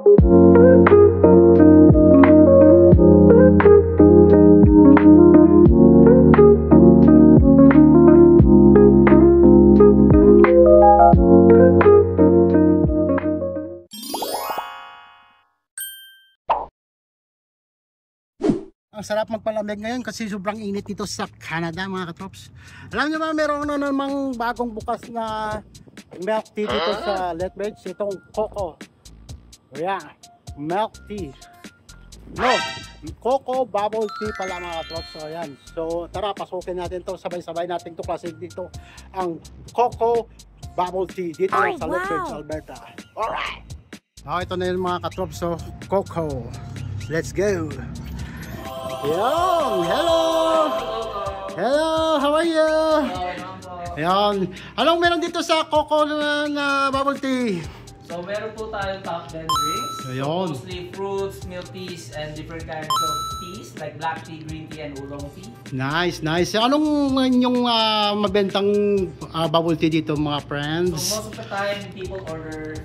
Ang sarap magpalamig ngayon kasi sobrang init dito sa Canada mga katrops. Alam niyo ba meron na namang bagong bukas na milk tea dito sa Lethbridge, itong Coco. Yeah, milk tea. No, Coco bubble tea pala mga katrops. So ayan. So tara, pasukin natin to, sabay-sabay natin tuklasin dito ang Coco bubble tea dito lang sa Lethbridge, Alberta. Alright. Ito na yung mga katrops. So Coco. Let's go. Ayan, hello! Hello, how are you? Ayan, anong meron dito sa Coco na bubble tea? So meron po tayong top 10 drinks. Ayun. So, mostly fruits, milk teas, and different kinds of teas like black tea, green tea, and oolong tea. Nice, nice. Anong yung mabentang bubble tea dito mga friends? So most of the time, people order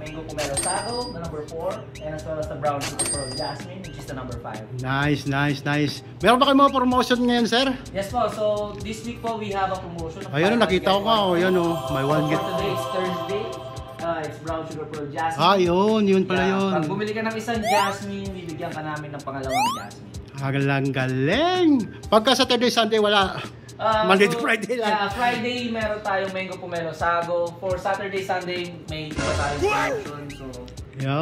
mango pomelo sago, the number 4, and as well as the brown sugar pearl jasmine, which is the number 5. Nice, nice, nice. Meron ba kayo mga promotion ngayon, sir? Yes po. So this week po, we have a promotion. Ayun, nakita ko nga. Yun may one get. Today is Thursday. It's brown sugar pearl jasmine. Yun pala yun. Pag bumili ka ng isang jasmine, bibigyan ka namin ng pangalawang jasmine. Galing. Pagka Saturday, Sunday, wala. Monday to Friday lang. Yeah, Friday meron tayong mango pomelo sago. For Saturday, Sunday, may iba tayong promotion. So,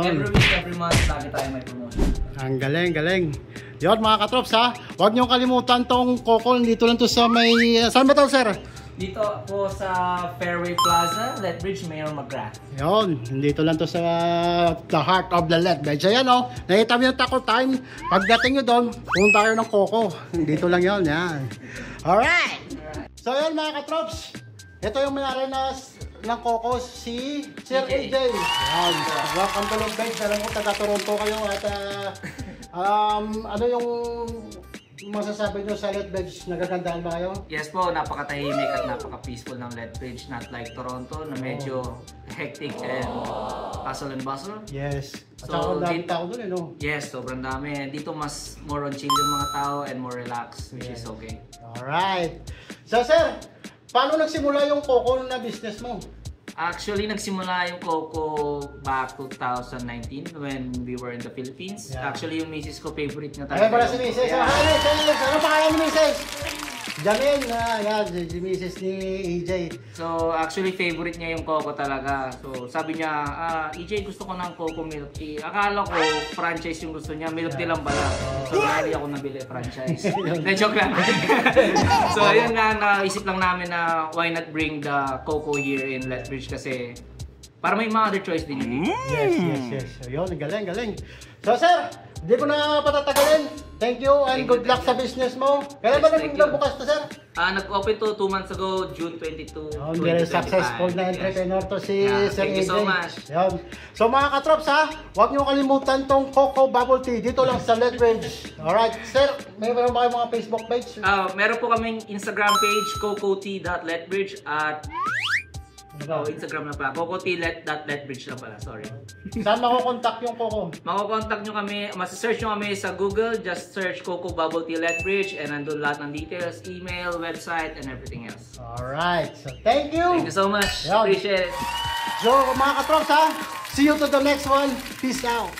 every week, every month, lagi tayong may promotion. Ang galing. Yun mga katrops ha. Huwag niyong kalimutan tong Coco. Dito lang to sa may... Saan ba to, sir? Dito po sa Fairway Plaza, Lethbridge, Mayor McGrath. Yun, dito lang to sa the heart of the Lethbridge. Ayan nakita mo yung taco time. Pagdating nyo doon, pumunta tayo ng Coco. Dito lang yun, yan. Alright! So yun mga katrops, ito yung may-ari ng Coco, si Sir AJ. Yan, welcome to Lethbridge. Alam ko, taga-Toronto kayo at ano yung masasabi nyo sa Lethbridge? Nagagandaan ba kayo? Yes po, napakatahimik at napaka-peaceful ng Lethbridge. Not like Toronto na medyo hectic and hustle and bustle. Yes. At So, dami tao dun Yes, sobrang dami. Dito mas more on chill yung mga tao and more relaxed, which is okay. Alright. So sir, paano nagsimula yung Coco na business mo? Actually, nagsimula yung Coco back 2019 when we were in the Philippines. Yeah. Actually, yung misis ko, favorite niya Ayan talaga. pala si Mrs. Yeah. Ano pa kaya ni Mrs.? Jamin, yan, si Mrs. ni EJ. So, actually, favorite niya yung Coco talaga. So, sabi niya, EJ, gusto ko ng Coco milk tea. Akala ko, franchise yung gusto niya. Milk tea lang pala. So, hindi ako nabili franchise. Then, joke lang. So, ayun nga, naisip lang namin na why not bring the Coco here in Lethbridge kasi para may mga other choice din yun. Yes. Yun, galing. So sir, hindi ko na patatagalin. Thank you and good luck sa business mo. Kailan ba nagbukas to, sir? Nag-open to 2 months ago, June 22, Very 2025. successful na entrepreneur to si Sir Thank you so AJ. much. Yan. So mga katrops ha, huwag niyo kalimutan tong Coco Bubble Tea dito lang sa Lethbridge. Alright, sir, meron ba kayong mga Facebook page? Meron po kaming Instagram page, cocot.lethbridge at Instagram na pala, cocot.lethbridge na pala, sorry. Saan makukontak yung Coco? Makokontak nyo kami, masisearch nyo kami sa Google, just search Coco Bubble Tea Lethbridge and nandun lahat ng details, email, website, and everything else. Alright, so thank you! Thank you so much, Yan. appreciate it. So mga katrops ha, see you to the next one. Peace out!